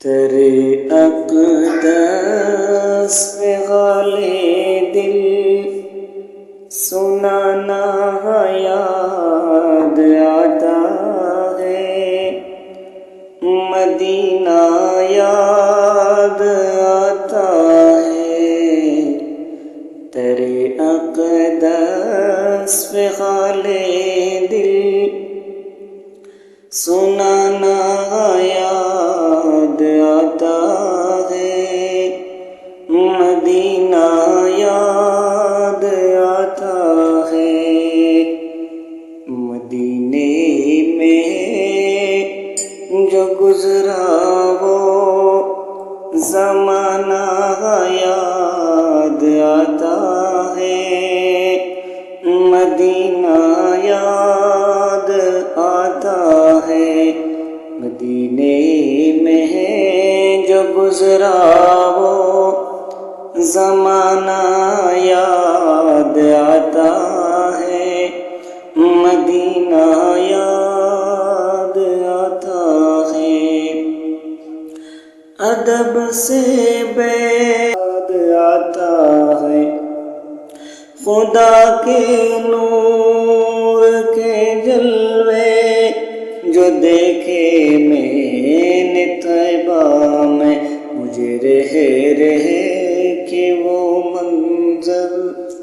تیرے اقدس غالے دل سنانا یاد آتا ہے، مدینہ یاد آتا ہے۔ تیرے اقدس غالے دل سنانا یاد آتا ہے، مدینہ یاد آتا ہے۔ مدینے میں جو گزرا وہ زمانہ یاد آتا ہے، مدینہ یاد آتا ہے۔ مدینے میں جو گزرا وہ زمانہ یاد آتا ہے، مدینہ یاد آتا ہے۔ ادب سے بیاد آتا ہے، خدا کے نور کے جلوے جو دیکھے میں نے طیبہ میں، مجھے رہ کے وہ منظر